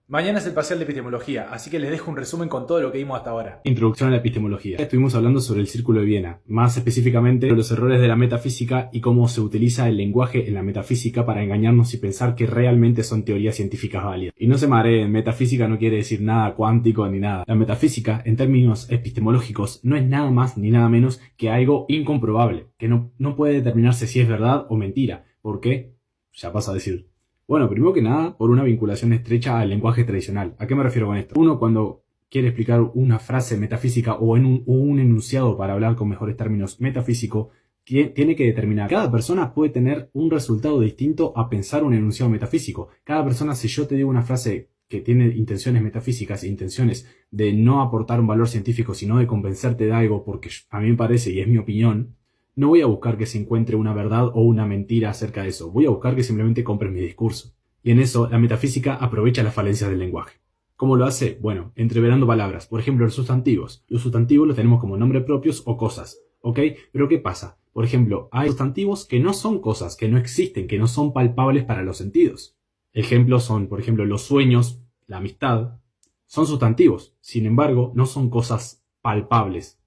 Mañana es el parcial de epistemología, así que les dejo un resumen con todo lo que vimos hasta ahora. Introducción a la epistemología. Estuvimos hablando sobre el Círculo de Viena, más específicamente los errores de la metafísica y cómo se utiliza el lenguaje en la metafísica para engañarnos y pensar que realmente son teorías científicas válidas. Y no se mareen, metafísica no quiere decir nada cuántico ni nada. La metafísica, en términos epistemológicos, no es nada más ni nada menos que algo incomprobable, que no puede determinarse si es verdad o mentira. ¿Por qué? Ya paso a decir. Bueno, primero que nada, por una vinculación estrecha al lenguaje tradicional. ¿A qué me refiero con esto? Uno, cuando quiere explicar una frase metafísica o un enunciado para hablar con mejores términos metafísico, tiene que determinar. Cada persona puede tener un resultado distinto a pensar un enunciado metafísico. Cada persona, si yo te digo una frase que tiene intenciones metafísicas e intenciones de no aportar un valor científico, sino de convencerte de algo porque a mí me parece y es mi opinión, no voy a buscar que se encuentre una verdad o una mentira acerca de eso. Voy a buscar que simplemente compres mi discurso. Y en eso, la metafísica aprovecha las falencias del lenguaje. ¿Cómo lo hace? Bueno, entreverando palabras. Por ejemplo, los sustantivos. Los sustantivos los tenemos como nombres propios o cosas. ¿Ok? Pero ¿qué pasa? Por ejemplo, hay sustantivos que no son cosas, que no existen, que no son palpables para los sentidos. Ejemplos son, por ejemplo, los sueños, la amistad. Son sustantivos. Sin embargo, no son cosas palpables.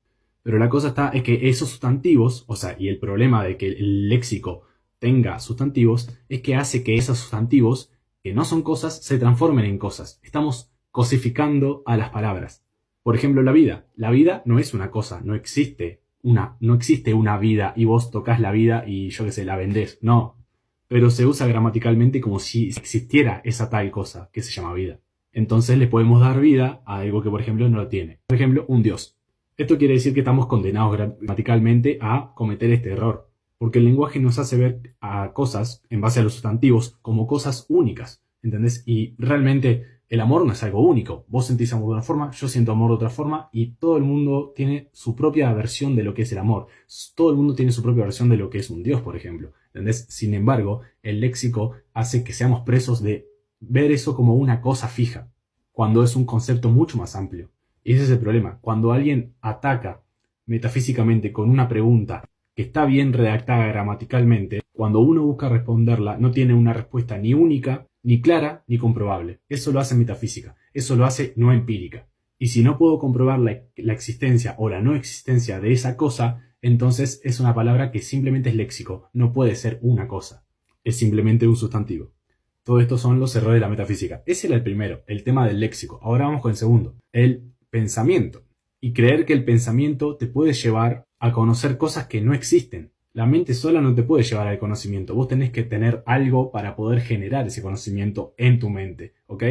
Pero la cosa está es que esos sustantivos, o sea, y el problema de que el léxico tenga sustantivos, es que hace que esos sustantivos, que no son cosas, se transformen en cosas. Estamos cosificando a las palabras. Por ejemplo, la vida. La vida no es una cosa, no existe una vida y vos tocas la vida y yo qué sé, la vendés. No. Pero se usa gramaticalmente como si existiera esa tal cosa que se llama vida. Entonces le podemos dar vida a algo que, por ejemplo, no lo tiene. Por ejemplo, un dios. Esto quiere decir que estamos condenados gramaticalmente a cometer este error, porque el lenguaje nos hace ver a cosas, en base a los sustantivos, como cosas únicas, ¿entendés? Y realmente el amor no es algo único. Vos sentís amor de una forma, yo siento amor de otra forma, y todo el mundo tiene su propia versión de lo que es el amor. Todo el mundo tiene su propia versión de lo que es un dios, por ejemplo, ¿entendés? Sin embargo, el léxico hace que seamos presos de ver eso como una cosa fija, cuando es un concepto mucho más amplio. Y ese es el problema. Cuando alguien ataca metafísicamente con una pregunta que está bien redactada gramaticalmente, cuando uno busca responderla, no tiene una respuesta ni única, ni clara, ni comprobable. Eso lo hace metafísica. Eso lo hace no empírica. Y si no puedo comprobar la existencia o la no existencia de esa cosa, entonces es una palabra que simplemente es léxico. No puede ser una cosa. Es simplemente un sustantivo. Todo esto son los errores de la metafísica. Ese era el primero, el tema del léxico. Ahora vamos con el segundo, el pensamiento. Y creer que el pensamiento te puede llevar a conocer cosas que no existen. La mente sola no te puede llevar al conocimiento. Vos tenés que tener algo para poder generar ese conocimiento en tu mente. ¿Ok?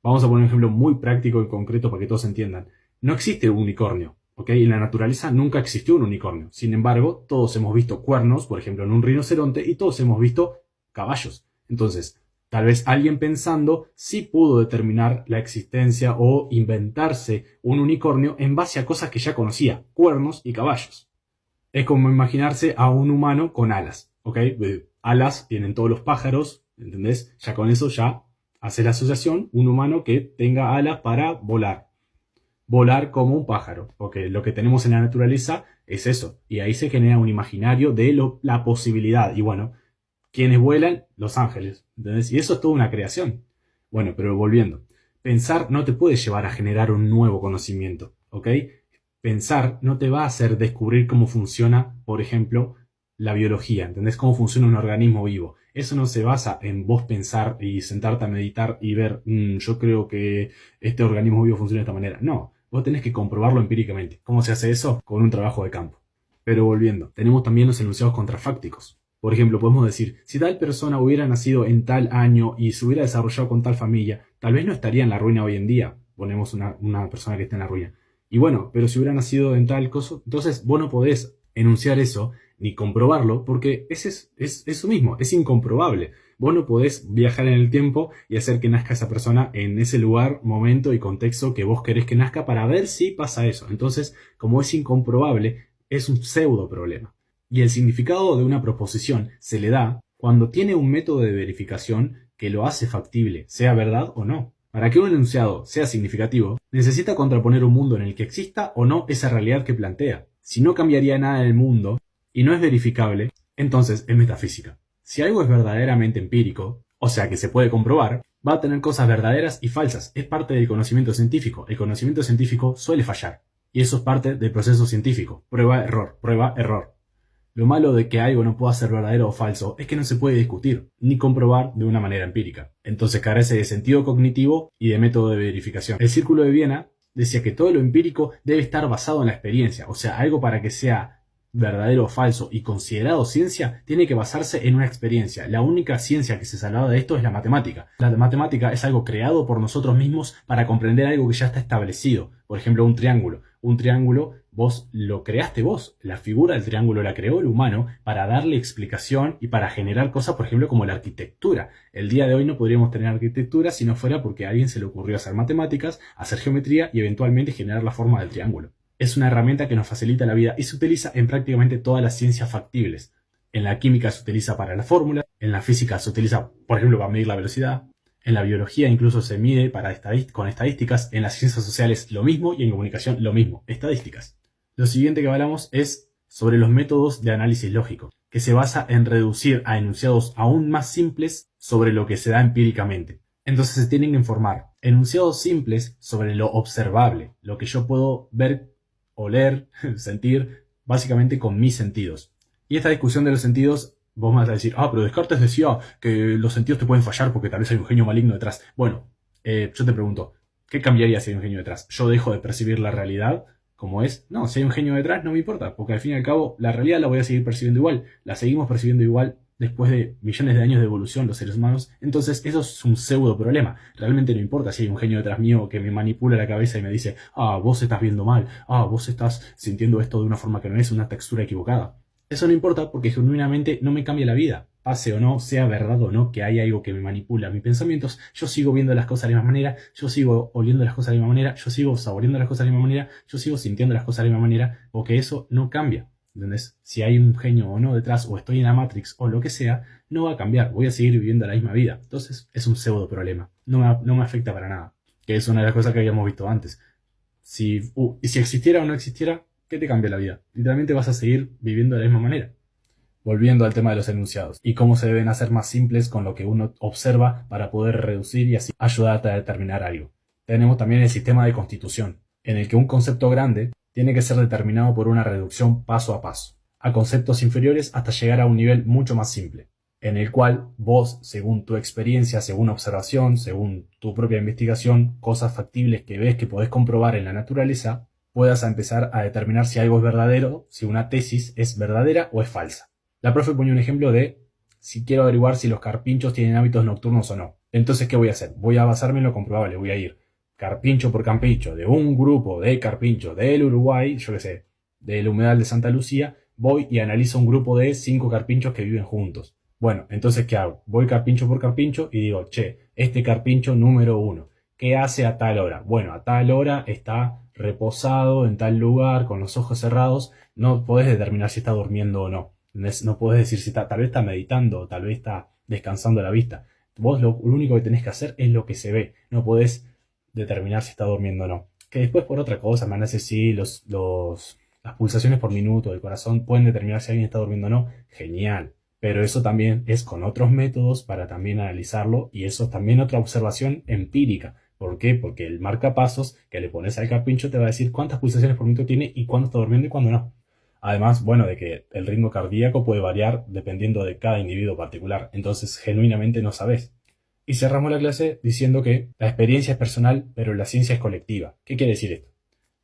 Vamos a poner un ejemplo muy práctico y concreto para que todos entiendan. No existe un unicornio. ¿Ok? En la naturaleza nunca existió un unicornio. Sin embargo, todos hemos visto cuernos, por ejemplo, en un rinoceronte, y todos hemos visto caballos. Entonces, tal vez alguien pensando sí pudo determinar la existencia o inventarse un unicornio en base a cosas que ya conocía, cuernos y caballos. Es como imaginarse a un humano con alas, ¿ok? Alas tienen todos los pájaros, ¿entendés? Ya con eso ya hace la asociación, un humano que tenga alas para volar. Volar como un pájaro, porque lo que tenemos en la naturaleza es eso. Y ahí se genera un imaginario de la posibilidad. Y bueno, ¿quiénes vuelan? Los ángeles, ¿entendés? Y eso es toda una creación. Bueno, pero volviendo. Pensar no te puede llevar a generar un nuevo conocimiento, ¿ok? Pensar no te va a hacer descubrir cómo funciona, por ejemplo, la biología, ¿entendés? Cómo funciona un organismo vivo. Eso no se basa en vos pensar y sentarte a meditar y ver, yo creo que este organismo vivo funciona de esta manera. No, vos tenés que comprobarlo empíricamente. ¿Cómo se hace eso? Con un trabajo de campo. Pero volviendo, tenemos también los enunciados contrafácticos. Por ejemplo, podemos decir, si tal persona hubiera nacido en tal año y se hubiera desarrollado con tal familia, tal vez no estaría en la ruina hoy en día. Ponemos una persona que está en la ruina. Y bueno, pero si hubiera nacido en tal cosa, entonces vos no podés enunciar eso ni comprobarlo porque es eso mismo, es incomprobable. Vos no podés viajar en el tiempo y hacer que nazca esa persona en ese lugar, momento y contexto que vos querés que nazca para ver si pasa eso. Entonces, como es incomprobable, es un pseudo problema. Y el significado de una proposición se le da cuando tiene un método de verificación que lo hace factible, sea verdad o no. Para que un enunciado sea significativo, necesita contraponer un mundo en el que exista o no esa realidad que plantea. Si no cambiaría nada en el mundo y no es verificable, entonces es metafísica. Si algo es verdaderamente empírico, o sea que se puede comprobar, Va a tener cosas verdaderas y falsas. Es parte del conocimiento científico. El conocimiento científico suele fallar. Y eso es parte del proceso científico. Prueba, error, prueba, error. Lo malo de que algo no pueda ser verdadero o falso es que no se puede discutir, ni comprobar de una manera empírica. Entonces carece de sentido cognitivo y de método de verificación. El Círculo de Viena decía que todo lo empírico debe estar basado en la experiencia. O sea, algo para que sea verdadero o falso y considerado ciencia, tiene que basarse en una experiencia. La única ciencia que se salva de esto es la matemática. La matemática es algo creado por nosotros mismos para comprender algo que ya está establecido. Por ejemplo, un triángulo. Un triángulo, vos lo creaste vos. La figura del triángulo la creó el humano para darle explicación y para generar cosas, por ejemplo, como la arquitectura. El día de hoy no podríamos tener arquitectura si no fuera porque a alguien se le ocurrió hacer matemáticas, hacer geometría y eventualmente generar la forma del triángulo. Es una herramienta que nos facilita la vida y se utiliza en prácticamente todas las ciencias factibles. En la química se utiliza para la fórmula, en la física se utiliza, por ejemplo, para medir la velocidad, en la biología incluso se mide con estadísticas, en las ciencias sociales lo mismo y en comunicación lo mismo, estadísticas. Lo siguiente que hablamos es sobre los métodos de análisis lógico, que se basa en reducir a enunciados aún más simples sobre lo que se da empíricamente. Entonces se tienen que informar enunciados simples sobre lo observable, lo que yo puedo ver, oler, sentir, básicamente con mis sentidos. Y esta discusión de los sentidos, vos me vas a decir, pero Descartes decía que los sentidos te pueden fallar porque tal vez hay un genio maligno detrás. Bueno, yo te pregunto, ¿qué cambiaría si hay un genio detrás? ¿Yo dejo de percibir la realidad como es? No, si hay un genio detrás no me importa, porque al fin y al cabo la realidad la voy a seguir percibiendo igual, la seguimos percibiendo igual después de millones de años de evolución los seres humanos. Entonces eso es un pseudo problema. Realmente no importa si hay un genio detrás mío que me manipula la cabeza y me dice, vos estás viendo mal, vos estás sintiendo esto de una forma que no es, una textura equivocada. Eso no importa porque genuinamente no me cambia la vida. Pase o no, sea verdad o no que hay algo que me manipula mis pensamientos, yo sigo viendo las cosas de la misma manera, yo sigo oliendo las cosas de la misma manera, yo sigo saboreando las cosas de la misma manera, yo sigo sintiendo las cosas de la misma manera, porque eso no cambia. ¿Entendés? Si hay un genio o no detrás, o estoy en la Matrix o lo que sea, no va a cambiar, voy a seguir viviendo la misma vida. Entonces es un pseudo problema, no me afecta para nada, que es una de las cosas que habíamos visto antes. Y si existiera o no existiera, ¿qué te cambia la vida? Literalmente vas a seguir viviendo de la misma manera. Volviendo al tema de los enunciados y cómo se deben hacer más simples con lo que uno observa para poder reducir y así ayudarte a determinar algo. Tenemos también el sistema de constitución, en el que un concepto grande tiene que ser determinado por una reducción paso a paso, a conceptos inferiores hasta llegar a un nivel mucho más simple, en el cual vos, según tu experiencia, según observación, según tu propia investigación, cosas factibles que ves que podés comprobar en la naturaleza, puedas empezar a determinar si algo es verdadero, si una tesis es verdadera o es falsa. La profe ponía un ejemplo de si quiero averiguar si los carpinchos tienen hábitos nocturnos o no. Entonces, ¿qué voy a hacer? Voy a basarme en lo comprobable, voy a ir carpincho por carpincho de un grupo de carpinchos del Uruguay, yo qué sé, del humedal de Santa Lucía, voy y analizo un grupo de 5 carpinchos que viven juntos. Bueno, entonces, ¿qué hago? Voy carpincho por carpincho y digo, este carpincho número 1, ¿qué hace a tal hora? Bueno, a tal hora está reposado en tal lugar, con los ojos cerrados, no podés determinar si está durmiendo o no. No podés decir si tal vez está meditando, tal vez está descansando la vista. Vos lo único que tenés que hacer es lo que se ve, no podés determinar si está durmiendo o no. Que después por otra cosa, me parece sí, las pulsaciones por minuto del corazón pueden determinar si alguien está durmiendo o no, genial. Pero eso también es con otros métodos para también analizarlo y eso es también otra observación empírica. ¿Por qué? Porque el marcapasos que le pones al carpincho te va a decir cuántas pulsaciones por minuto tiene y cuándo está durmiendo y cuándo no. Además, de que el ritmo cardíaco puede variar dependiendo de cada individuo particular. Entonces, genuinamente no sabes. Y cerramos la clase diciendo que la experiencia es personal, pero la ciencia es colectiva. ¿Qué quiere decir esto?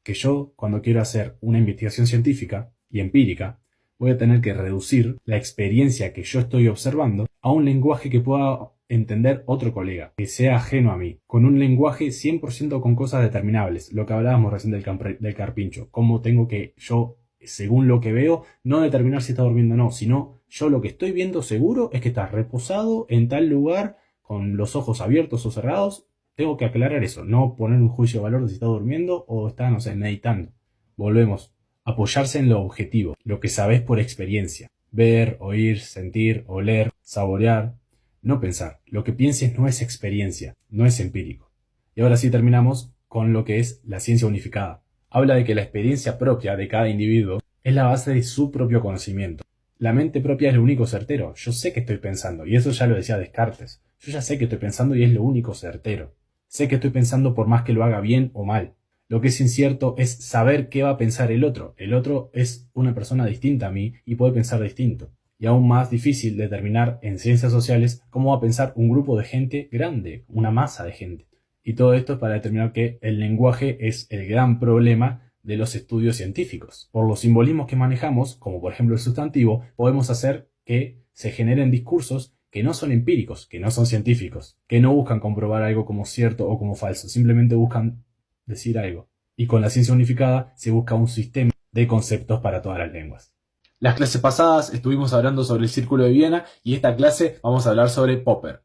Que yo, cuando quiero hacer una investigación científica y empírica, voy a tener que reducir la experiencia que yo estoy observando a un lenguaje que pueda entender otro colega, que sea ajeno a mí, con un lenguaje 100% con cosas determinables, lo que hablábamos recién del carpincho, cómo tengo que yo, según lo que veo, no determinar si está durmiendo o no, sino yo lo que estoy viendo seguro es que está reposado en tal lugar, con los ojos abiertos o cerrados. Tengo que aclarar eso, no poner un juicio de valor de si está durmiendo o está, meditando. Volvemos. Apoyarse en lo objetivo, lo que sabes por experiencia. Ver, oír, sentir, oler, saborear. No pensar. Lo que pienses no es experiencia, no es empírico. Y ahora sí terminamos con lo que es la ciencia unificada. Habla de que la experiencia propia de cada individuo es la base de su propio conocimiento. La mente propia es lo único certero. Yo sé que estoy pensando, y eso ya lo decía Descartes. Yo ya sé que estoy pensando y es lo único certero. Sé que estoy pensando por más que lo haga bien o mal. Lo que es incierto es saber qué va a pensar el otro. El otro es una persona distinta a mí y puede pensar distinto. Y aún más difícil determinar en ciencias sociales cómo va a pensar un grupo de gente grande, una masa de gente. Y todo esto es para determinar que el lenguaje es el gran problema de los estudios científicos. Por los simbolismos que manejamos, como por ejemplo el sustantivo, podemos hacer que se generen discursos que no son empíricos, que no son científicos, que no buscan comprobar algo como cierto o como falso, simplemente buscan decir algo. Y con la ciencia unificada se busca un sistema de conceptos para todas las lenguas. Las clases pasadas estuvimos hablando sobre el Círculo de Viena y esta clase vamos a hablar sobre Popper.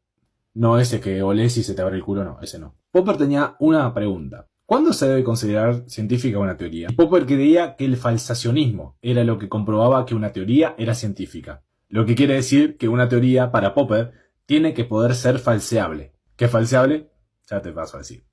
No ese que olés y se te abre el culo, no, ese no. Popper tenía una pregunta. ¿Cuándo se debe considerar científica una teoría? Y Popper creía que el falsacionismo era lo que comprobaba que una teoría era científica. Lo que quiere decir que una teoría, para Popper, tiene que poder ser falseable. ¿Qué es falseable? Ya te paso a decir.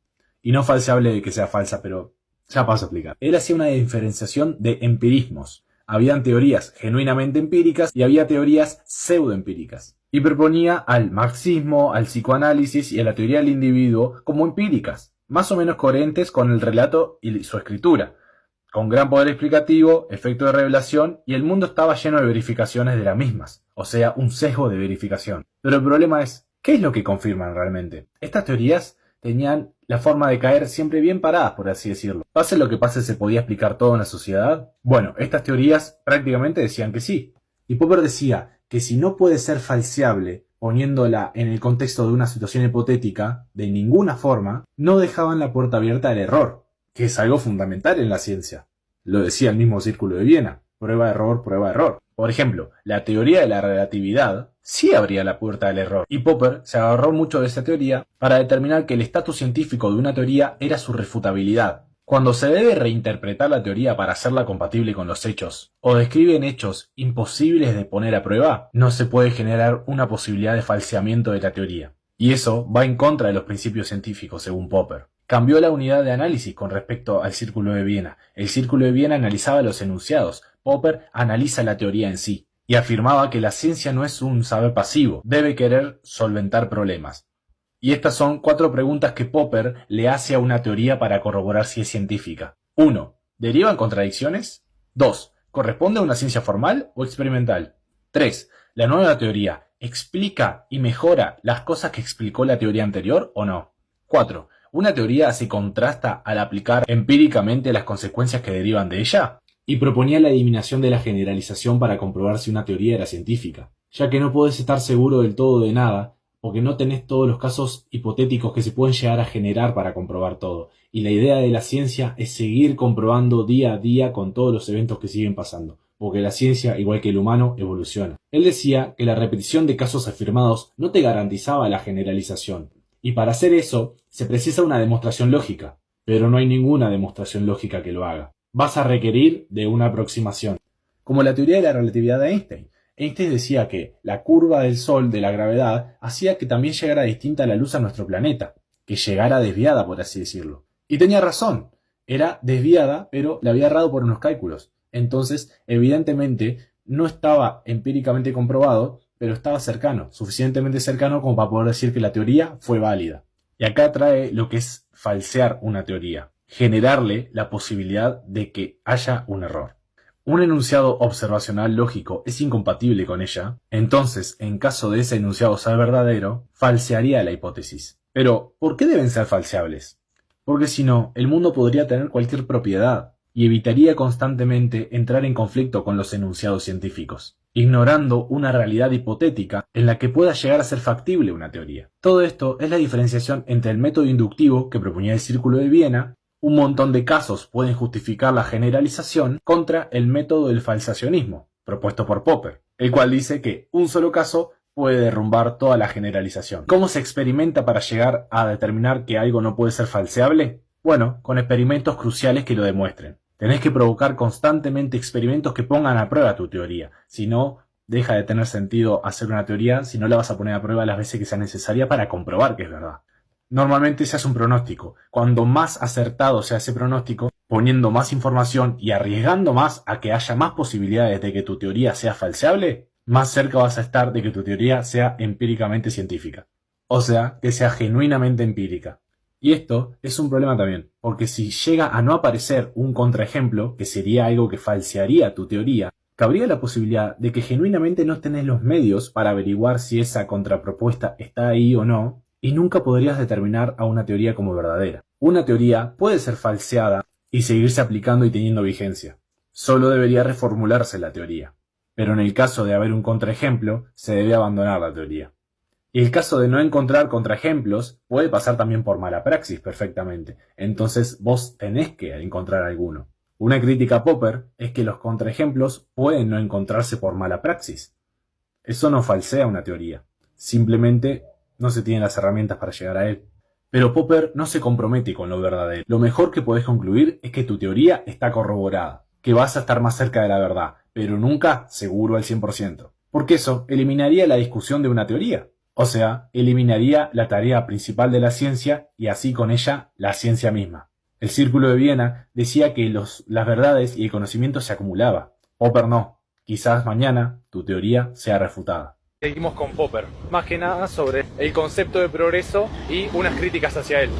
Y no falseable de que sea falsa, pero ya paso a explicar. Él hacía una diferenciación de empirismos. Habían teorías genuinamente empíricas y había teorías pseudoempíricas. Y proponía al marxismo, al psicoanálisis y a la teoría del individuo como empíricas, más o menos coherentes con el relato y su escritura, con gran poder explicativo, efecto de revelación, y el mundo estaba lleno de verificaciones de las mismas, o sea, un sesgo de verificación. Pero el problema es, ¿qué es lo que confirman realmente? Estas teorías tenían la forma de caer siempre bien paradas, por así decirlo. Pase lo que pase, ¿se podía explicar todo en la sociedad? Bueno, estas teorías prácticamente decían que sí. Y Popper decía que si no puede ser falseable, poniéndola en el contexto de una situación hipotética, de ninguna forma, no dejaban la puerta abierta al error, que es algo fundamental en la ciencia. Lo decía el mismo Círculo de Viena. Prueba, error, prueba, error. Por ejemplo, la teoría de la relatividad sí abría la puerta al error, y Popper se agarró mucho de esa teoría para determinar que el estatus científico de una teoría era su refutabilidad. Cuando se debe reinterpretar la teoría para hacerla compatible con los hechos, o describen hechos imposibles de poner a prueba, no se puede generar una posibilidad de falseamiento de la teoría. Y eso va en contra de los principios científicos, según Popper. Cambió la unidad de análisis con respecto al Círculo de Viena. El Círculo de Viena analizaba los enunciados. Popper analiza la teoría en sí. Y afirmaba que la ciencia no es un saber pasivo, debe querer solventar problemas. Y estas son 4 preguntas que Popper le hace a una teoría para corroborar si es científica. 1. ¿Derivan contradicciones? 2. ¿Corresponde a una ciencia formal o experimental? 3. ¿La nueva teoría explica y mejora las cosas que explicó la teoría anterior o no? 4. ¿Una teoría se contrasta al aplicar empíricamente las consecuencias que derivan de ella? Y proponía la eliminación de la generalización para comprobar si una teoría era científica, ya que no podés estar seguro del todo de nada, porque no tenés todos los casos hipotéticos que se pueden llegar a generar para comprobar todo. Y la idea de la ciencia es seguir comprobando día a día con todos los eventos que siguen pasando, porque la ciencia, igual que el humano, evoluciona. Él decía que la repetición de casos afirmados no te garantizaba la generalización, y para hacer eso se precisa una demostración lógica, pero no hay ninguna demostración lógica que lo haga. Vas a requerir de una aproximación. Como la teoría de la relatividad de Einstein. Einstein decía que la curva del Sol de la gravedad hacía que también llegara distinta la luz a nuestro planeta, que llegara desviada, por así decirlo. Y tenía razón, era desviada, pero la había errado por unos cálculos. Entonces, evidentemente, no estaba empíricamente comprobado, pero estaba cercano, suficientemente cercano como para poder decir que la teoría fue válida. Y acá trae lo que es falsear una teoría. Generarle la posibilidad de que haya un error. Un enunciado observacional lógico es incompatible con ella, entonces, en caso de ese enunciado ser verdadero, falsearía la hipótesis. Pero, ¿por qué deben ser falseables? Porque si no, el mundo podría tener cualquier propiedad y evitaría constantemente entrar en conflicto con los enunciados científicos, ignorando una realidad hipotética en la que pueda llegar a ser factible una teoría. Todo esto es la diferenciación entre el método inductivo que proponía el Círculo de Viena. Un montón de casos pueden justificar la generalización contra el método del falsacionismo, propuesto por Popper, el cual dice que un solo caso puede derrumbar toda la generalización. ¿Cómo se experimenta para llegar a determinar que algo no puede ser falseable? Bueno, con experimentos cruciales que lo demuestren. Tenés que provocar constantemente experimentos que pongan a prueba tu teoría, si no, deja de tener sentido hacer una teoría si no la vas a poner a prueba las veces que sea necesaria para comprobar que es verdad. Normalmente se hace un pronóstico. Cuando más acertado sea ese pronóstico, poniendo más información y arriesgando más a que haya más posibilidades de que tu teoría sea falseable, más cerca vas a estar de que tu teoría sea empíricamente científica. O sea, que sea genuinamente empírica. Y esto es un problema también, porque si llega a no aparecer un contraejemplo, que sería algo que falsearía tu teoría, cabría la posibilidad de que genuinamente no tenés los medios para averiguar si esa contrapropuesta está ahí o no, y nunca podrías determinar a una teoría como verdadera. Una teoría puede ser falseada y seguirse aplicando y teniendo vigencia. Solo debería reformularse la teoría. Pero en el caso de haber un contraejemplo, se debe abandonar la teoría. Y el caso de no encontrar contraejemplos puede pasar también por mala praxis perfectamente. Entonces vos tenés que encontrar alguno. Una crítica a Popper es que los contraejemplos pueden no encontrarse por mala praxis. Eso no falsea una teoría. Simplemente no se tienen las herramientas para llegar a él. Pero Popper no se compromete con lo verdadero. Lo mejor que podés concluir es que tu teoría está corroborada, que vas a estar más cerca de la verdad, pero nunca seguro al 100%. Porque eso eliminaría la discusión de una teoría. O sea, eliminaría la tarea principal de la ciencia y así con ella la ciencia misma. El Círculo de Viena decía que las verdades y el conocimiento se acumulaba. Popper no. Quizás mañana tu teoría sea refutada. Seguimos con Popper, más que nada sobre el concepto de progreso y unas críticas hacia él.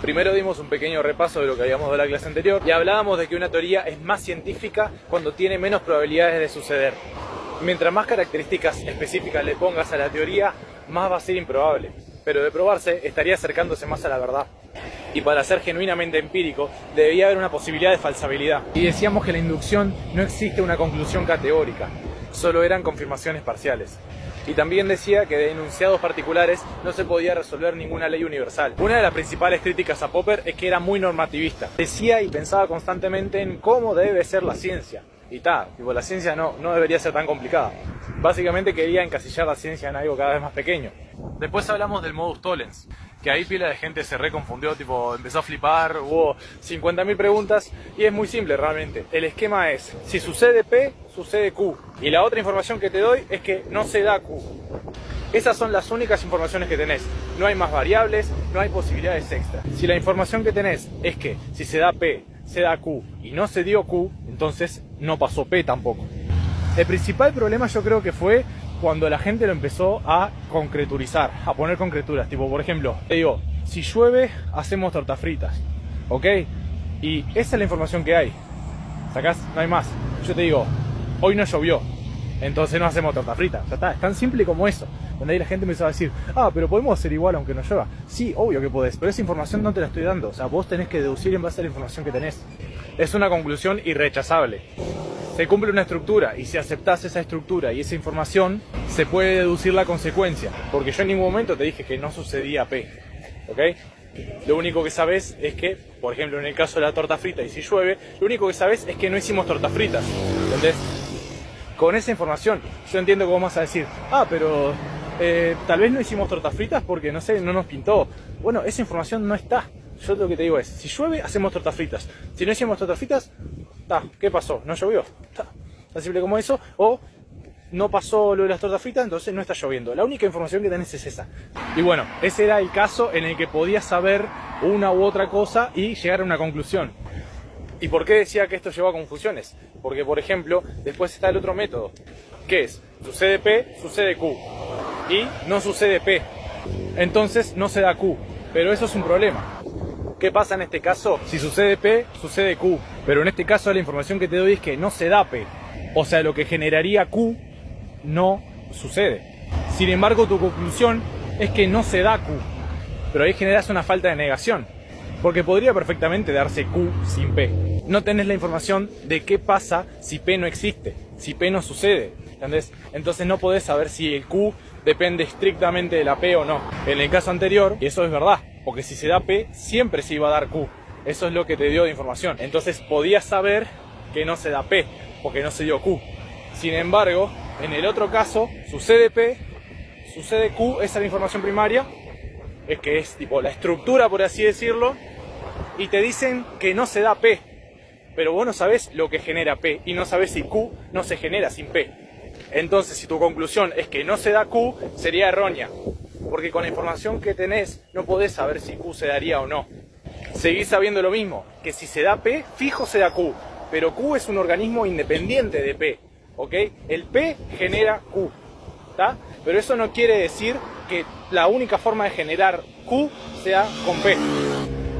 Primero dimos un pequeño repaso de lo que habíamos dado en la clase anterior y hablábamos de que una teoría es más científica cuando tiene menos probabilidades de suceder. Mientras más características específicas le pongas a la teoría, más va a ser improbable. Pero de probarse, estaría acercándose más a la verdad. Y para ser genuinamente empírico, debería haber una posibilidad de falsabilidad. Y decíamos que en la inducción no existe una conclusión categórica, solo eran confirmaciones parciales. Y también decía que de enunciados particulares no se podía resolver ninguna ley universal. Una de las principales críticas a Popper es que era muy normativista. Decía y pensaba constantemente en cómo debe ser la ciencia. Y la ciencia no debería ser tan complicada. Básicamente quería encasillar la ciencia en algo cada vez más pequeño. Después hablamos del modus tollens, que ahí pila de gente se reconfundió, empezó a flipar, hubo 50.000 preguntas y es muy simple realmente. El esquema es, si sucede P, sucede Q. Y la otra información que te doy es que no se da Q. Esas son las únicas informaciones que tenés. No hay más variables, no hay posibilidades extra. Si la información que tenés es que si se da P, se da Q y no se dio Q, entonces no pasó P tampoco. El principal problema yo creo que fue cuando la gente lo empezó a concreturizar, a poner concreturas. Por ejemplo, te digo, si llueve, hacemos tortas fritas, ¿ok? Y esa es la información que hay. ¿Sacás? No hay más. Yo te digo, hoy no llovió, entonces no hacemos tortas fritas. Ya está, es tan simple como eso. Donde ahí la gente empezó a decir, pero podemos hacer igual aunque no llueva. Sí, obvio que podés, pero esa información no te la estoy dando. O sea, vos tenés que deducir en base a la información que tenés. Es una conclusión irrechazable. Se cumple una estructura y si aceptás esa estructura y esa información, se puede deducir la consecuencia. Porque yo en ningún momento te dije que no sucedía P, ¿ok? Lo único que sabés es que, por ejemplo, en el caso de la torta frita y si llueve, lo único que sabés es que no hicimos tortas fritas, ¿entendés? Con esa información, yo entiendo que vos vas a decir, pero tal vez no hicimos tortas fritas porque, no sé, no nos pintó. Bueno, esa información no está. Yo lo que te digo es, si llueve, hacemos tortas fritas. Si no hicimos tortas fritas, ¿qué pasó? ¿No llovió? Tan simple como eso. O no pasó lo de las tortas fritas, entonces no está lloviendo. La única información que tenés es esa. Y bueno, ese era el caso en el que podías saber una u otra cosa y llegar a una conclusión. ¿Y por qué decía que esto lleva a confusiones? Porque, por ejemplo, después está el otro método, que es, sucede P, sucede Q. Y no sucede P. Entonces no se da Q. Pero eso es un problema. ¿Qué pasa en este caso? Si sucede P, sucede Q. Pero en este caso la información que te doy es que no se da P. O sea, lo que generaría Q no sucede. Sin embargo, tu conclusión es que no se da Q. Pero ahí generas una falta de negación. Porque podría perfectamente darse Q sin P. No tenés la información de qué pasa si P no existe, si P no sucede, ¿entendés? Entonces no podés saber si el Q depende estrictamente de la P o no. En el caso anterior, eso es verdad, porque si se da P, siempre se iba a dar Q. Eso es lo que te dio de información. Entonces podías saber que no se da P, porque no se dio Q. Sin embargo, en el otro caso, sucede P, sucede Q, esa es la información primaria, es que es la estructura, por así decirlo, y te dicen que no se da P, pero vos no sabés lo que genera P y no sabés si Q no se genera sin P. Entonces, si tu conclusión es que no se da Q, sería errónea, porque con la información que tenés no podés saber si Q se daría o no. Seguís sabiendo lo mismo, que si se da P, fijo se da Q, pero Q es un organismo independiente de P, ¿ok? El P genera Q, ¿está? Pero eso no quiere decir que la única forma de generar Q sea con P.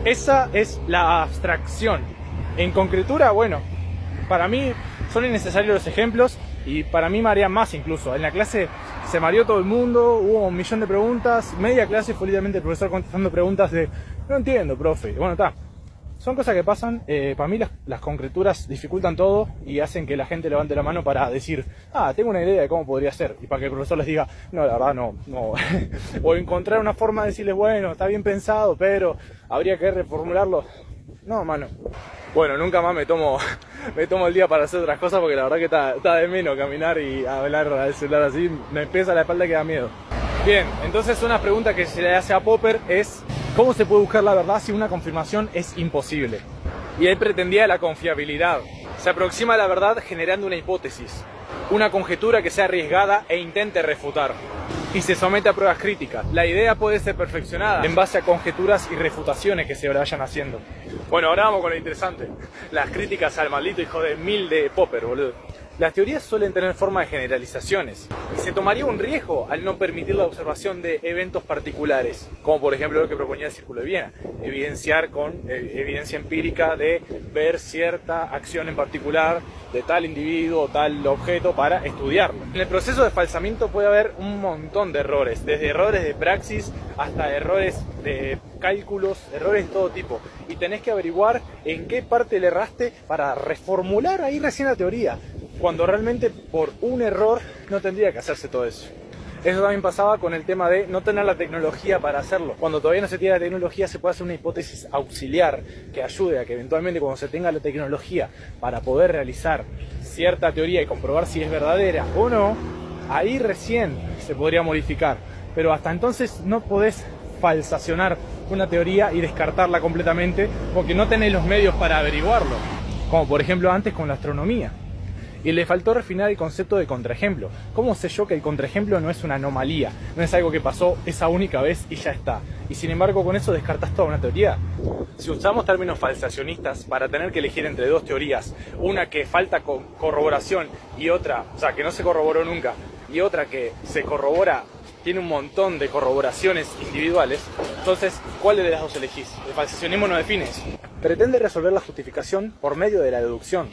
Esa es la abstracción. En concretura, bueno, para mí son innecesarios los ejemplos y para mí marean más incluso. En la clase se mareó todo el mundo, hubo 1.000.000 de preguntas, media clase fue literalmente el profesor contestando preguntas de no entiendo, profe. Y bueno, está. Son cosas que pasan, para mí las concreturas dificultan todo y hacen que la gente levante la mano para decir, tengo una idea de cómo podría ser, y para que el profesor les diga, no, la verdad no. O encontrar una forma de decirles, bueno, está bien pensado, pero habría que reformularlo. No, mano. Bueno, nunca más me tomo el día para hacer otras cosas porque la verdad que está de menos caminar y hablar al celular así, me pesa la espalda que da miedo. Bien, entonces una pregunta que se le hace a Popper es ¿cómo se puede buscar la verdad si una confirmación es imposible? Y él pretendía la confiabilidad. Se aproxima a la verdad generando una hipótesis, una conjetura que sea arriesgada e intente refutar. Y se somete a pruebas críticas. La idea puede ser perfeccionada en base a conjeturas y refutaciones que se vayan haciendo. Bueno, ahora vamos con lo interesante. Las críticas al maldito hijo de mil de Popper, boludo. Las teorías suelen tener forma de generalizaciones y se tomaría un riesgo al no permitir la observación de eventos particulares, como por ejemplo lo que proponía el Círculo de Viena, evidenciar con evidencia empírica de ver cierta acción en particular de tal individuo o tal objeto para estudiarlo. En el proceso de falsamiento puede haber un montón de errores, desde errores de praxis hasta errores de cálculos, errores de todo tipo, y tenés que averiguar en qué parte le erraste para reformular ahí recién la teoría, cuando realmente por un error no tendría que hacerse todo eso. Eso también pasaba con el tema de no tener la tecnología para hacerlo. Cuando todavía no se tiene la tecnología se puede hacer una hipótesis auxiliar que ayude a que eventualmente cuando se tenga la tecnología para poder realizar cierta teoría y comprobar si es verdadera o no, ahí recién se podría modificar. Pero hasta entonces no podés falsacionar una teoría y descartarla completamente porque no tenés los medios para averiguarlo. Como por ejemplo antes con la astronomía. Y le faltó refinar el concepto de contraejemplo. ¿Cómo sé yo que el contraejemplo no es una anomalía? No es algo que pasó esa única vez y ya está. Y sin embargo con eso descartas toda una teoría. Si usamos términos falsacionistas para tener que elegir entre dos teorías, una que falta corroboración y otra, o sea, que no se corroboró nunca, y otra que se corrobora, tiene un montón de corroboraciones individuales, entonces, ¿cuál de las dos elegís? El falsacionismo no define eso. Pretende resolver la justificación por medio de la deducción.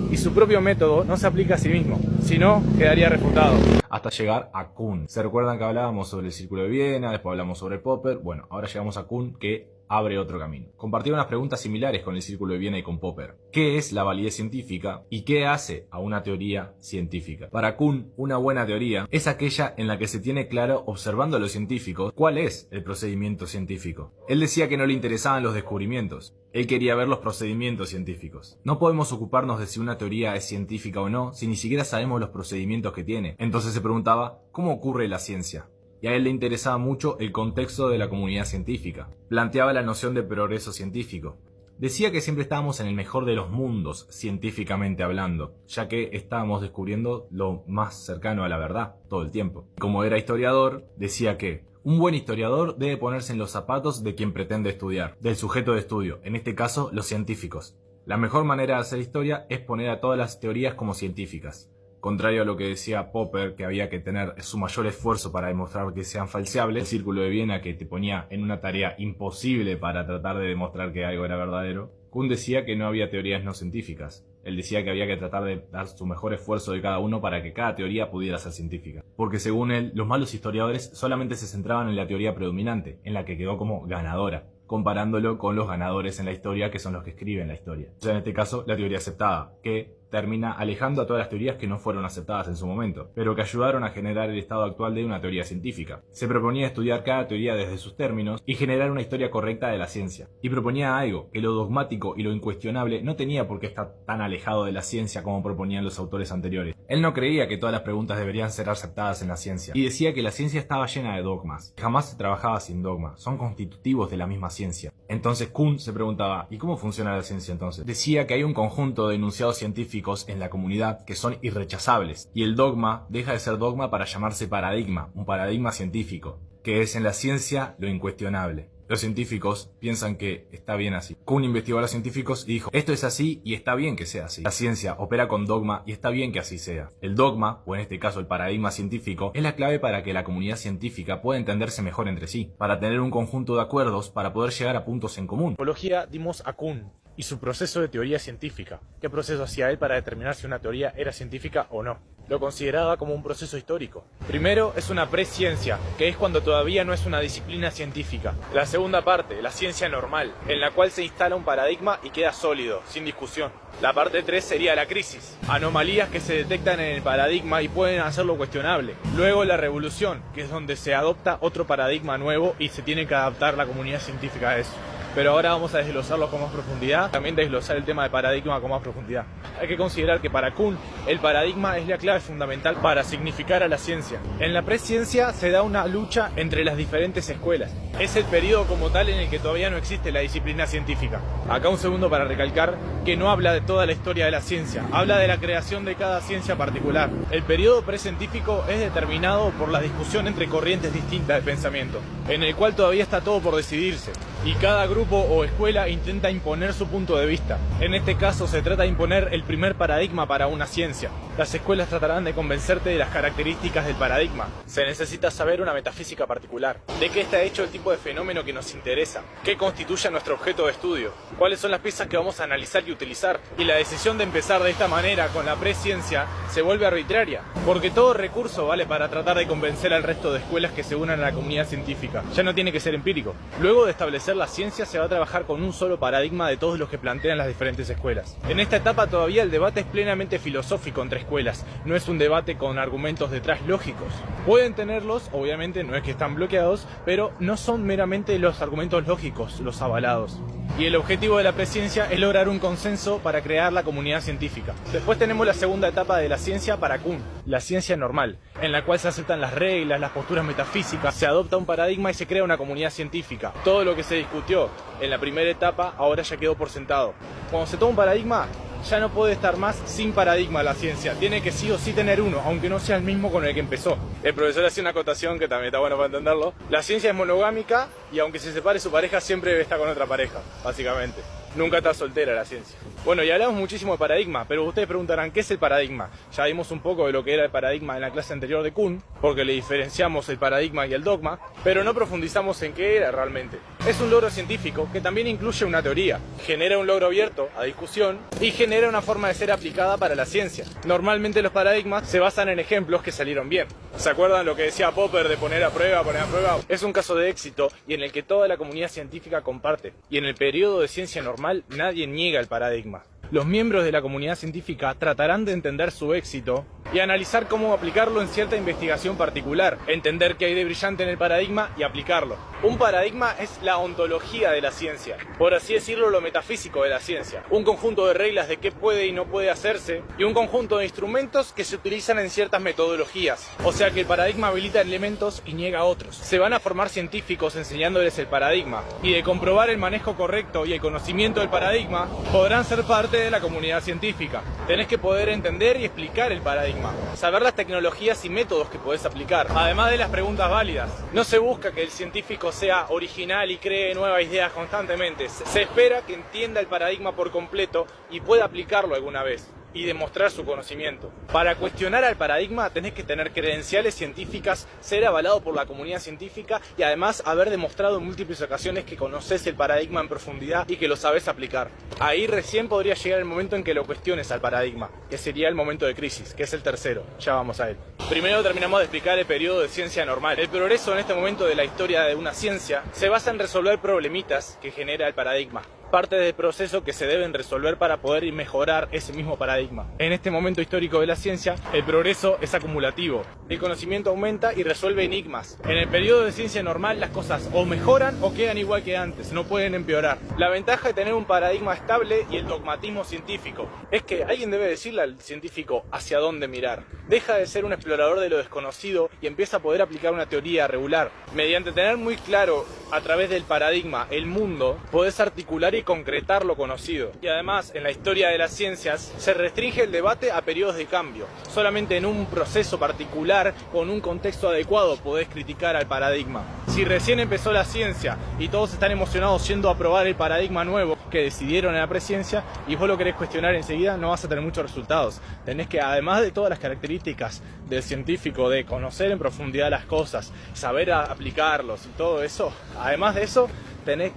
Y su propio método no se aplica a sí mismo, sino quedaría refutado. Hasta llegar a Kuhn. ¿Se recuerdan que hablábamos sobre el Círculo de Viena? Después hablamos sobre Popper. Bueno, ahora llegamos a Kuhn, que abre otro camino. Compartía unas preguntas similares con el Círculo de Viena y con Popper. ¿Qué es la validez científica y qué hace a una teoría científica? Para Kuhn, una buena teoría es aquella en la que se tiene claro, observando a los científicos, cuál es el procedimiento científico. Él decía que no le interesaban los descubrimientos. Él quería ver los procedimientos científicos. No podemos ocuparnos de si una teoría es científica o no si ni siquiera sabemos los procedimientos que tiene. Entonces se preguntaba, ¿cómo ocurre la ciencia? Y a él le interesaba mucho el contexto de la comunidad científica. Planteaba la noción de progreso científico. Decía que siempre estábamos en el mejor de los mundos, científicamente hablando, ya que estábamos descubriendo lo más cercano a la verdad todo el tiempo. Como era historiador, decía que un buen historiador debe ponerse en los zapatos de quien pretende estudiar, del sujeto de estudio, en este caso los científicos. La mejor manera de hacer historia es poner a todas las teorías como científicas. Contrario a lo que decía Popper, que había que tener su mayor esfuerzo para demostrar que sean falseables, el Círculo de Viena que te ponía en una tarea imposible para tratar de demostrar que algo era verdadero, Kuhn decía que no había teorías no científicas. Él decía que había que tratar de dar su mejor esfuerzo de cada uno para que cada teoría pudiera ser científica. Porque según él, los malos historiadores solamente se centraban en la teoría predominante, en la que quedó como ganadora, comparándolo con los ganadores en la historia que son los que escriben la historia. O sea, en este caso, la teoría aceptada, que termina alejando a todas las teorías que no fueron aceptadas en su momento, pero que ayudaron a generar el estado actual de una teoría científica. Se proponía estudiar cada teoría desde sus términos y generar una historia correcta de la ciencia. Y proponía algo, que lo dogmático y lo incuestionable no tenía por qué estar tan alejado de la ciencia como proponían los autores anteriores. Él no creía que todas las preguntas deberían ser aceptadas en la ciencia, y decía que la ciencia estaba llena de dogmas. Jamás se trabajaba sin dogma, son constitutivos de la misma ciencia. Entonces Kuhn se preguntaba, ¿y cómo funciona la ciencia entonces? Decía que hay un conjunto de enunciados científicos en la comunidad que son irrechazables, y el dogma deja de ser dogma para llamarse paradigma, un paradigma científico, que es en la ciencia lo incuestionable. Los científicos piensan que está bien así. Kuhn investigó a los científicos y dijo, esto es así y está bien que sea así. La ciencia opera con dogma y está bien que así sea. El dogma, o en este caso el paradigma científico, es la clave para que la comunidad científica pueda entenderse mejor entre sí, para tener un conjunto de acuerdos para poder llegar a puntos en común. En psicología dimos a Kuhn y su proceso de teoría científica. ¿Qué proceso hacía él para determinar si una teoría era científica o no? Lo consideraba como un proceso histórico. Primero es una presciencia, que es cuando todavía no es una disciplina científica. La segunda parte, la ciencia normal, en la cual se instala un paradigma y queda sólido, sin discusión. La parte 3 sería la crisis, anomalías que se detectan en el paradigma y pueden hacerlo cuestionable. Luego la revolución, que es donde se adopta otro paradigma nuevo y se tiene que adaptar la comunidad científica a eso. Pero ahora vamos a desglosarlo con más profundidad, también desglosar el tema del paradigma con más profundidad. Hay que considerar que para Kuhn el paradigma es la clave fundamental para significar a la ciencia. En la presciencia se da una lucha entre las diferentes escuelas. Es el periodo como tal en el que todavía no existe la disciplina científica. Acá un segundo para recalcar que no habla de toda la historia de la ciencia, habla de la creación de cada ciencia particular. El periodo prescientífico es determinado por la discusión entre corrientes distintas de pensamiento, en el cual todavía está todo por decidirse, y cada grupo o escuela intenta imponer su punto de vista. En este caso se trata de imponer el primer paradigma para una ciencia. Las escuelas tratarán de convencerte de las características del paradigma. Se necesita saber una metafísica particular, de qué está hecho el tipo de fenómeno que nos interesa, qué constituye nuestro objeto de estudio, cuáles son las piezas que vamos a analizar y utilizar. Y la decisión de empezar de esta manera con la presciencia se vuelve arbitraria, porque todo recurso vale para tratar de convencer al resto de escuelas que se unan a la comunidad científica. Ya no tiene que ser empírico. Luego de establecer la ciencia se va a trabajar con un solo paradigma de todos los que plantean las diferentes escuelas. En esta etapa todavía el debate es plenamente filosófico entre escuelas, no es un debate con argumentos detrás lógicos. Pueden tenerlos, obviamente no es que están bloqueados, pero no son meramente los argumentos lógicos los avalados. Y el objetivo de la presciencia es lograr un consenso para crear la comunidad científica. Después tenemos la segunda etapa de la ciencia para Kuhn, la ciencia normal, en la cual se aceptan las reglas, las posturas metafísicas, se adopta un paradigma y se crea una comunidad científica. Todo lo que se discutió en la primera etapa ahora ya quedó por sentado. Cuando se toma un paradigma, ya no puede estar más sin paradigma la ciencia. Tiene que sí o sí tener uno, aunque no sea el mismo con el que empezó. El profesor hace una acotación que también está bueno para entenderlo. La ciencia es monogámica y aunque se separe su pareja, siempre está con otra pareja, básicamente. Nunca está soltera la ciencia. Bueno, y hablamos muchísimo de paradigma, pero ustedes preguntarán, ¿qué es el paradigma? Ya vimos un poco de lo que era el paradigma en la clase anterior de Kuhn, porque le diferenciamos el paradigma y el dogma, pero no profundizamos en qué era realmente. Es un logro científico que también incluye una teoría, genera un logro abierto a discusión y genera una forma de ser aplicada para la ciencia. Normalmente los paradigmas se basan en ejemplos que salieron bien. ¿Se acuerdan lo que decía Popper de poner a prueba, poner a prueba? Es un caso de éxito y en el que toda la comunidad científica comparte. Y en el periodo de ciencia normal nadie niega el paradigma. Los miembros de la comunidad científica tratarán de entender su éxito y analizar cómo aplicarlo en cierta investigación particular, entender qué hay de brillante en el paradigma y aplicarlo. Un paradigma es la ontología de la ciencia, por así decirlo, lo metafísico de la ciencia. Un conjunto de reglas de qué puede y no puede hacerse y un conjunto de instrumentos que se utilizan en ciertas metodologías. O sea que el paradigma habilita elementos y niega otros. Se van a formar científicos enseñándoles el paradigma y de comprobar el manejo correcto y el conocimiento del paradigma podrán ser parte de la comunidad científica. Tenés que poder entender y explicar el paradigma, saber las tecnologías y métodos que podés aplicar, además de las preguntas válidas. No se busca que el científico sea original y cree nuevas ideas constantemente. Se espera que entienda el paradigma por completo y pueda aplicarlo alguna vez y demostrar su conocimiento. Para cuestionar al paradigma tenés que tener credenciales científicas, ser avalado por la comunidad científica y además haber demostrado en múltiples ocasiones que conoces el paradigma en profundidad y que lo sabes aplicar. Ahí recién podría llegar el momento en que lo cuestiones al paradigma, que sería el momento de crisis, que es el tercero. Ya vamos a él. Primero terminamos de explicar el periodo de ciencia normal. El progreso en este momento de la historia de una ciencia se basa en resolver problemitas que genera el paradigma. Parte del proceso que se deben resolver para poder mejorar ese mismo paradigma. En este momento histórico de la ciencia, el progreso es acumulativo. El conocimiento aumenta y resuelve enigmas. En el periodo de ciencia normal, las cosas o mejoran o quedan igual que antes, no pueden empeorar. La ventaja de tener un paradigma estable y el dogmatismo científico es que alguien debe decirle al científico hacia dónde mirar. Deja de ser un explorador de lo desconocido y empieza a poder aplicar una teoría regular. Mediante tener muy claro a través del paradigma, el mundo, podés articular y concretar lo conocido. Y además, en la historia de las ciencias, se restringe el debate a periodos de cambio. Solamente en un proceso particular, con un contexto adecuado, podés criticar al paradigma. Si recién empezó la ciencia y todos están emocionados yendo a probar el paradigma nuevo que decidieron en la presciencia y vos lo querés cuestionar enseguida, no vas a tener muchos resultados. Tenés que, además de todas las características del científico, de conocer en profundidad las cosas, saber aplicarlos y todo eso, además de eso, tenés,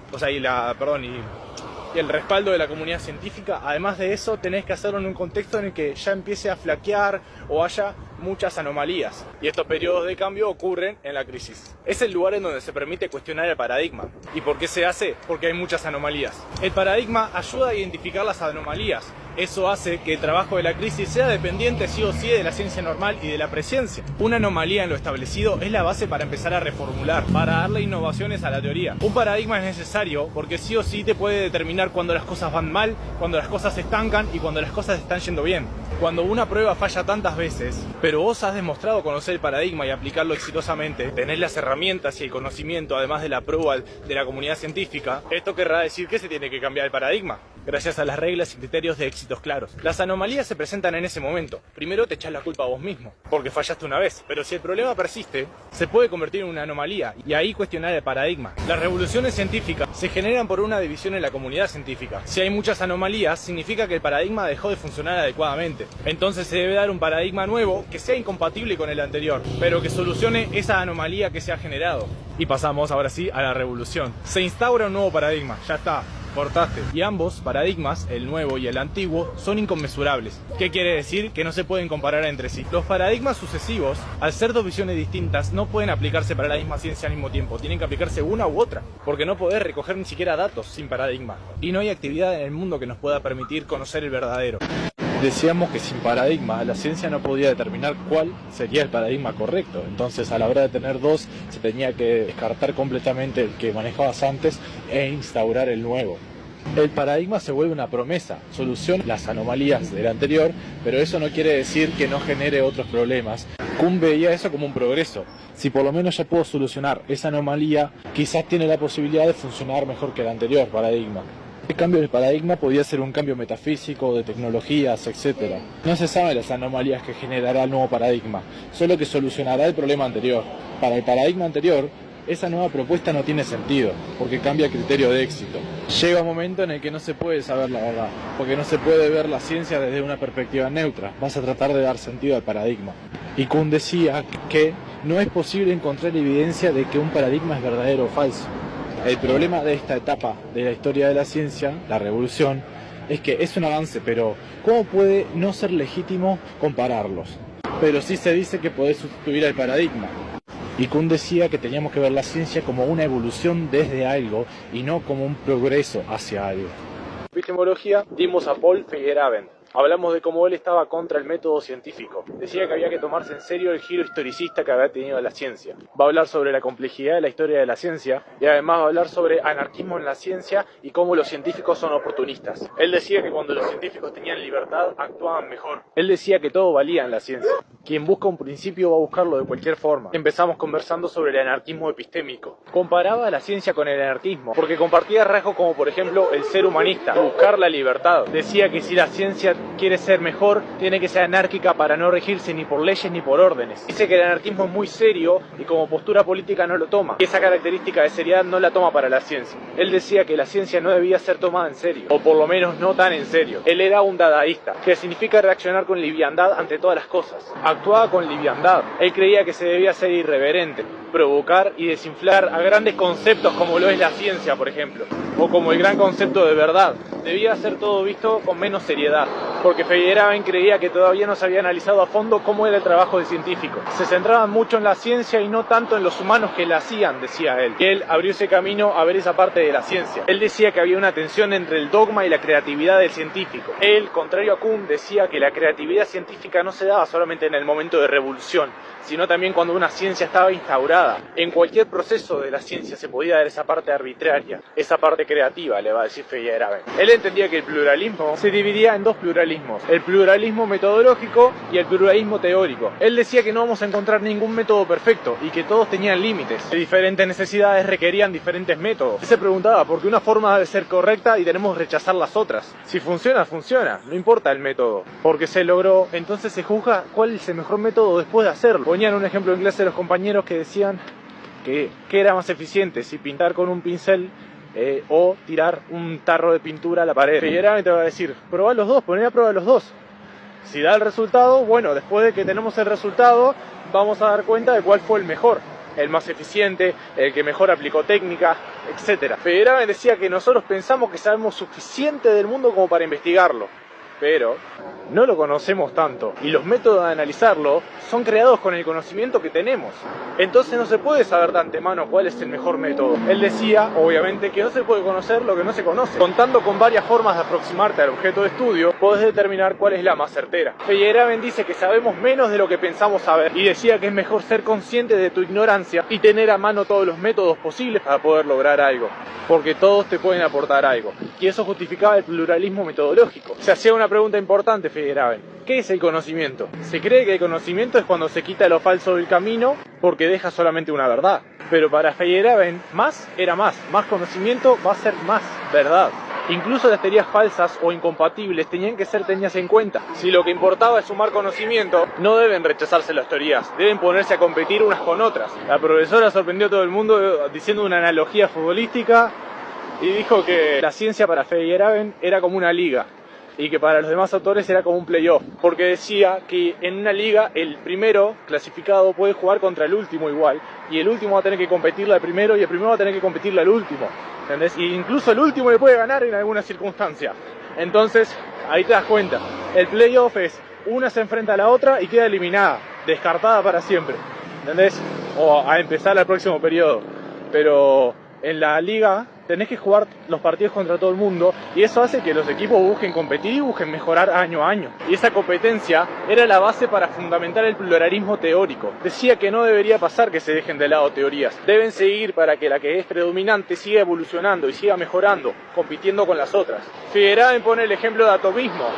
y el respaldo de la comunidad científica, además de eso, tenés que hacerlo en un contexto en el que ya empiece a flaquear o haya muchas anomalías. Y estos periodos de cambio ocurren en la crisis. Es el lugar en donde se permite cuestionar el paradigma. ¿Y por qué se hace? Porque hay muchas anomalías. El paradigma ayuda a identificar las anomalías. Eso hace que el trabajo de la crisis sea dependiente sí o sí de la ciencia normal y de la presciencia. Una anomalía en lo establecido es la base para empezar a reformular, para darle innovaciones a la teoría. Un paradigma es necesario porque sí o sí te puede determinar cuando las cosas van mal, cuando las cosas se estancan y cuando las cosas están yendo bien. Cuando una prueba falla tantas veces, pero vos has demostrado conocer el paradigma y aplicarlo exitosamente, tenés las herramientas y el conocimiento, además de la prueba de la comunidad científica, esto querrá decir que se tiene que cambiar el paradigma, gracias a las reglas y criterios de éxitos claros. Las anomalías se presentan en ese momento. Primero te echás la culpa a vos mismo, porque fallaste una vez, pero si el problema persiste, se puede convertir en una anomalía y ahí cuestionar el paradigma. Las revoluciones científicas se generan por una división en la comunidad científica. Si hay muchas anomalías, significa que el paradigma dejó de funcionar adecuadamente. Entonces se debe dar un paradigma nuevo que sea incompatible con el anterior, pero que solucione esa anomalía que se ha generado. Y pasamos ahora sí a la revolución. Se instaura un nuevo paradigma, ya está. Cortaste. Y ambos paradigmas, el nuevo y el antiguo, son inconmensurables. ¿Qué quiere decir? Que no se pueden comparar entre sí. Los paradigmas sucesivos, al ser dos visiones distintas, no pueden aplicarse para la misma ciencia al mismo tiempo. Tienen que aplicarse una u otra, porque no podés recoger ni siquiera datos sin paradigma. Y no hay actividad en el mundo que nos pueda permitir conocer el verdadero. Decíamos que sin paradigma la ciencia no podía determinar cuál sería el paradigma correcto. Entonces, a la hora de tener dos, se tenía que descartar completamente el que manejabas antes e instaurar el nuevo. El paradigma se vuelve una promesa, soluciona las anomalías del anterior, pero eso no quiere decir que no genere otros problemas. Kuhn veía eso como un progreso. Si por lo menos ya puedo solucionar esa anomalía, quizás tiene la posibilidad de funcionar mejor que el anterior paradigma. El cambio del paradigma podía ser un cambio metafísico, de tecnologías, etc. No se saben las anomalías que generará el nuevo paradigma, solo que solucionará el problema anterior. Para el paradigma anterior, esa nueva propuesta no tiene sentido, porque cambia el criterio de éxito. Llega un momento en el que no se puede saber la verdad, porque no se puede ver la ciencia desde una perspectiva neutra. Vas a tratar de dar sentido al paradigma. Y Kuhn decía que no es posible encontrar evidencia de que un paradigma es verdadero o falso. El problema de esta etapa de la historia de la ciencia, la revolución, es que es un avance, pero ¿cómo puede no ser legítimo compararlos? Pero sí se dice que podés sustituir al paradigma. Y Kuhn decía que teníamos que ver la ciencia como una evolución desde algo y no como un progreso hacia algo. En epistemología dimos a Paul Feyerabend. Hablamos de cómo él estaba contra el método científico. Decía que había que tomarse en serio el giro historicista que había tenido la ciencia. Va a hablar sobre la complejidad de la historia de la ciencia y además va a hablar sobre anarquismo en la ciencia y cómo los científicos son oportunistas. Él decía que cuando los científicos tenían libertad, actuaban mejor. Él decía que todo valía en la ciencia. Quien busca un principio va a buscarlo de cualquier forma. Empezamos conversando sobre el anarquismo epistémico. Comparaba la ciencia con el anarquismo, porque compartía rasgos como por ejemplo el ser humanista, buscar la libertad. Decía que si la ciencia quiere ser mejor, tiene que ser anárquica para no regirse ni por leyes ni por órdenes. Dice que el anarquismo es muy serio y como postura política no lo toma. Y esa característica de seriedad no la toma para la ciencia. Él decía que la ciencia no debía ser tomada en serio, o por lo menos no tan en serio. Él era un dadaísta, que significa reaccionar con liviandad ante todas las cosas. Actuaba con liviandad. Él creía que se debía ser irreverente, provocar y desinflar a grandes conceptos como lo es la ciencia, por ejemplo, o como el gran concepto de verdad. Debía ser todo visto con menos seriedad, porque Feyerabend creía que todavía no se había analizado a fondo cómo era el trabajo del científico. Se centraban mucho en la ciencia y no tanto en los humanos que la hacían, decía él. Y él abrió ese camino a ver esa parte de la ciencia. Él decía que había una tensión entre el dogma y la creatividad del científico. Él, contrario a Kuhn, decía que la creatividad científica no se daba solamente en el momento de revolución, sino también cuando una ciencia estaba instaurada. En cualquier proceso de la ciencia se podía dar esa parte arbitraria, esa parte creativa, le va a decir Feyerabend. Él entendía que el pluralismo se dividía en dos pluralismos. pluralismos: el pluralismo metodológico y el pluralismo teórico. Él decía que no vamos a encontrar ningún método perfecto y que todos tenían límites. Diferentes necesidades requerían diferentes métodos. Él se preguntaba por qué una forma debe ser correcta y tenemos que rechazar las otras. Si funciona, funciona, no importa el método, porque se logró, entonces se juzga cuál es el mejor método después de hacerlo. Ponían un ejemplo en clase de los compañeros que decían que era más eficiente, si pintar con un pincel o tirar un tarro de pintura a la pared. Figueroa te va a decir, probá los dos, poné a prueba los dos. Si da el resultado, bueno, después de que tenemos el resultado, vamos a dar cuenta de cuál fue el mejor, el más eficiente, el que mejor aplicó técnica, etc. Figueroa decía que nosotros pensamos que sabemos suficiente del mundo como para investigarlo, pero no lo conocemos tanto, y los métodos de analizarlo son creados con el conocimiento que tenemos. Entonces no se puede saber de antemano cuál es el mejor método. Él decía, obviamente, que no se puede conocer lo que no se conoce. Contando con varias formas de aproximarte al objeto de estudio, podés determinar cuál es la más certera. Feyerabend dice que sabemos menos de lo que pensamos saber, y decía que es mejor ser consciente de tu ignorancia y tener a mano todos los métodos posibles para poder lograr algo, porque todos te pueden aportar algo. Y eso justificaba el pluralismo metodológico. Se hacía una pregunta importante Feyerabend: ¿qué es el conocimiento? Se cree que el conocimiento es cuando se quita lo falso del camino porque deja solamente una verdad. Pero para Feyerabend, más era más. Más conocimiento va a ser más verdad. Incluso las teorías falsas o incompatibles tenían que ser tenidas en cuenta. Si lo que importaba es sumar conocimiento, no deben rechazarse las teorías, deben ponerse a competir unas con otras. La profesora sorprendió a todo el mundo diciendo una analogía futbolística y dijo que la ciencia para Feyerabend era como una liga, y que para los demás autores era como un playoff, porque decía que en una liga el primero clasificado puede jugar contra el último igual, y el último va a tener que competirle al primero y el primero va a tener que competirle al último, ¿entendés? Y incluso el último le puede ganar en alguna circunstancia. Entonces ahí te das cuenta, el playoff es una se enfrenta a la otra y queda eliminada, descartada para siempre, ¿entendés? O a empezar el próximo periodo. Pero en la liga tenés que jugar los partidos contra todo el mundo, y eso hace que los equipos busquen competir y busquen mejorar año a año. Y esa competencia era la base para fundamentar el pluralismo teórico. Decía que no debería pasar que se dejen de lado teorías. Deben seguir para que la que es predominante siga evolucionando y siga mejorando, compitiendo con las otras. Feyerabend pone el ejemplo de atomismo.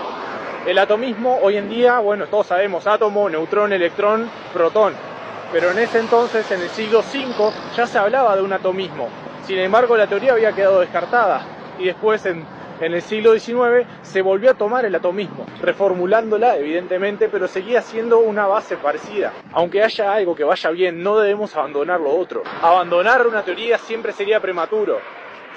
El atomismo hoy en día, bueno, todos sabemos, átomo, neutrón, electrón, protón. Pero en ese entonces, en el siglo V, ya se hablaba de un atomismo. Sin embargo, la teoría había quedado descartada, y después en el siglo XIX se volvió a tomar el atomismo, reformulándola evidentemente, pero seguía siendo una base parecida. Aunque haya algo que vaya bien, no debemos abandonar lo otro. Abandonar una teoría siempre sería prematuro.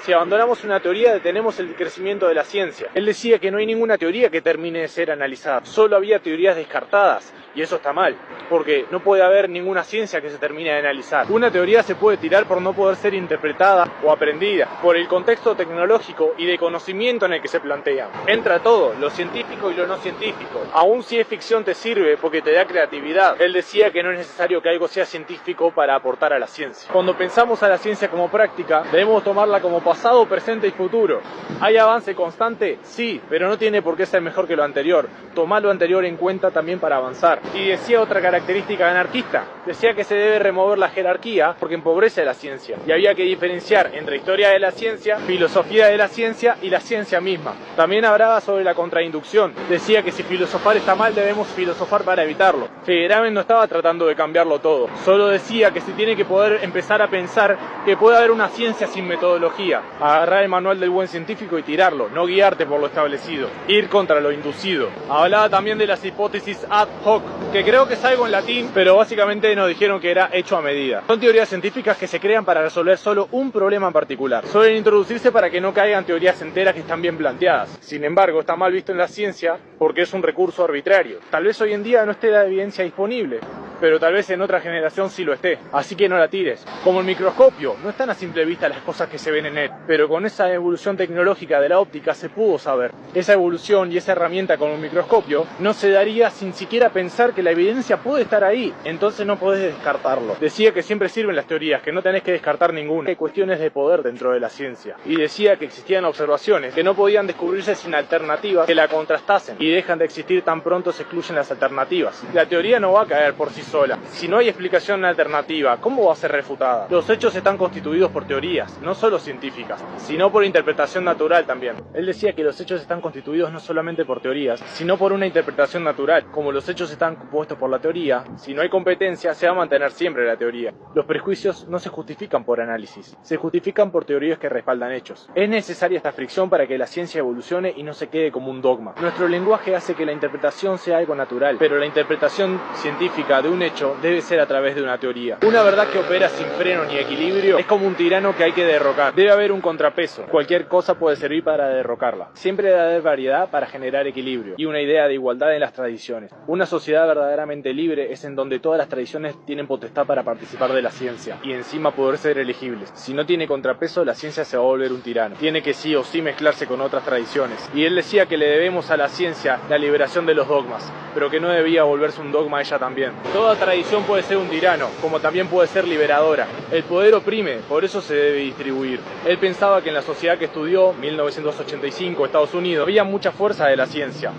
Si abandonamos una teoría, detenemos el crecimiento de la ciencia. Él decía que no hay ninguna teoría que termine de ser analizada, solo había teorías descartadas, y eso está mal, porque no puede haber ninguna ciencia que se termine de analizar. Una teoría se puede tirar por no poder ser interpretada o aprendida, por el contexto tecnológico y de conocimiento en el que se plantea. Entra todo, lo científico y lo no científico. Aún si es ficción te sirve porque te da creatividad. Él decía que no es necesario que algo sea científico para aportar a la ciencia. Cuando pensamos a la ciencia como práctica, debemos tomarla como pasado, presente y futuro. ¿Hay avance constante? Sí, pero no tiene por qué ser mejor que lo anterior. Tomá lo anterior en cuenta también para avanzar. Y decía otra característica anarquista. Decía que se debe remover la jerarquía porque empobrece la ciencia. Y había que diferenciar entre historia de la ciencia, filosofía de la ciencia y la ciencia misma. También hablaba sobre la contrainducción. Decía que si filosofar está mal, debemos filosofar para evitarlo. Feyerabend no estaba tratando de cambiarlo todo. Solo decía que se tiene que poder empezar a pensar que puede haber una ciencia sin metodología. Agarrar el manual del buen científico y tirarlo, no guiarte por lo establecido, ir contra lo inducido. Hablaba también de las hipótesis ad hoc, que creo que es algo en latín, pero básicamente nos dijeron que era hecho a medida. Son teorías científicas que se crean para resolver solo un problema en particular. Suelen introducirse para que no caigan teorías enteras que están bien planteadas. Sin embargo, está mal visto en la ciencia porque es un recurso arbitrario. Tal vez hoy en día no esté la evidencia disponible, pero tal vez en otra generación sí lo esté, así que no la tires. Como el microscopio, no están a simple vista las cosas que se ven en él, pero con esa evolución tecnológica de la óptica se pudo saber. Esa evolución y esa herramienta con un microscopio no se daría sin siquiera pensar que la evidencia puede estar ahí, entonces no podés descartarlo. Decía que siempre sirven las teorías, que no tenés que descartar ninguna. Hay cuestiones de poder dentro de la ciencia. Y decía que existían observaciones que no podían descubrirse sin alternativas que la contrastasen, y dejan de existir tan pronto se excluyen las alternativas. La teoría no va a caer por sí sola. Si no hay explicación alternativa, ¿cómo va a ser refutada? Los hechos están constituidos por teorías, no solo científicas, sino por interpretación natural también. Él decía que los hechos están constituidos no solamente por teorías, sino por una interpretación natural. Como los hechos están compuestos por la teoría, si no hay competencia, se va a mantener siempre la teoría. Los prejuicios no se justifican por análisis, se justifican por teorías que respaldan hechos. Es necesaria esta fricción para que la ciencia evolucione y no se quede como un dogma. Nuestro lenguaje hace que la interpretación sea algo natural, pero la interpretación científica de un hecho debe ser a través de una teoría. Una verdad que opera sin freno ni equilibrio es como un tirano que hay que derrocar. Debe haber un contrapeso. Cualquier cosa puede servir para derrocarla. Siempre debe haber variedad para generar equilibrio y una idea de igualdad en las tradiciones. Una sociedad verdaderamente libre es en donde todas las tradiciones tienen potestad para participar de la ciencia y encima poder ser elegibles. Si no tiene contrapeso, la ciencia se va a volver un tirano. Tiene que sí o sí mezclarse con otras tradiciones. Y él decía que le debemos a la ciencia la liberación de los dogmas, pero que no debía volverse un dogma ella también. Toda tradición puede ser un tirano, como también puede ser liberadora. El poder oprime, por eso se debe distribuir. Él pensaba que en la sociedad que estudió, 1985, Estados Unidos, había mucha fuerza de la ciencia.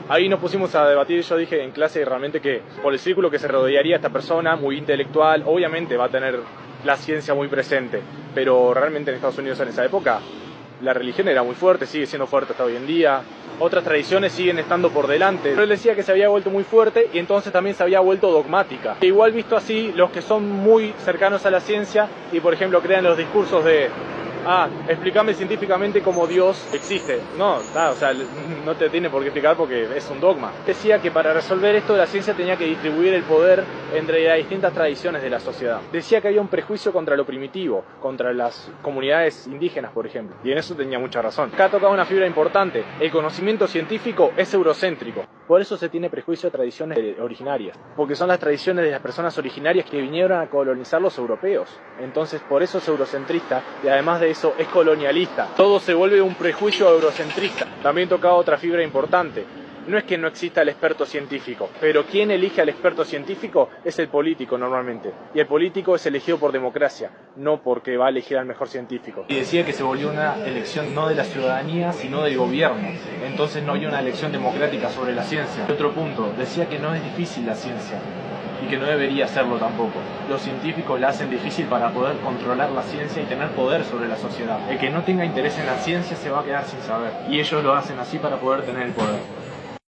Ahí nos pusimos a debatir y yo dije en clase realmente que por el círculo que se rodearía esta persona, muy intelectual, obviamente va a tener la ciencia muy presente, pero realmente en Estados Unidos en esa época la religión era muy fuerte, sigue siendo fuerte hasta hoy en día. Otras tradiciones siguen estando por delante. Pero él decía que se había vuelto muy fuerte y entonces también se había vuelto dogmática. E igual visto así, los que son muy cercanos a la ciencia y por ejemplo crean los discursos de explícame científicamente cómo Dios existe. No, o sea, no te tiene por qué explicar porque es un dogma. Decía que para resolver esto la ciencia tenía que distribuir el poder entre las distintas tradiciones de la sociedad. Decía que había un prejuicio contra lo primitivo, contra las comunidades indígenas, por ejemplo. Y en eso tenía mucha razón. Acá tocaba una fibra importante. El conocimiento científico es eurocéntrico. Por eso se tiene prejuicio a tradiciones originarias. Porque son las tradiciones de las personas originarias que vinieron a colonizar los europeos. Entonces, por eso es eurocentrista y además de eso es colonialista. Todo se vuelve un prejuicio eurocentrista. También tocaba otra fibra importante. No es que no exista el experto científico, pero quien elige al experto científico es el político normalmente. Y el político es elegido por democracia, no porque va a elegir al mejor científico. Y decía que se volvió una elección no de la ciudadanía, sino del gobierno. Entonces no había una elección democrática sobre la ciencia. Y otro punto, decía que no es difícil la ciencia. Y que no debería serlo tampoco. Los científicos la hacen difícil para poder controlar la ciencia y tener poder sobre la sociedad. El que no tenga interés en la ciencia se va a quedar sin saber. Y ellos lo hacen así para poder tener el poder.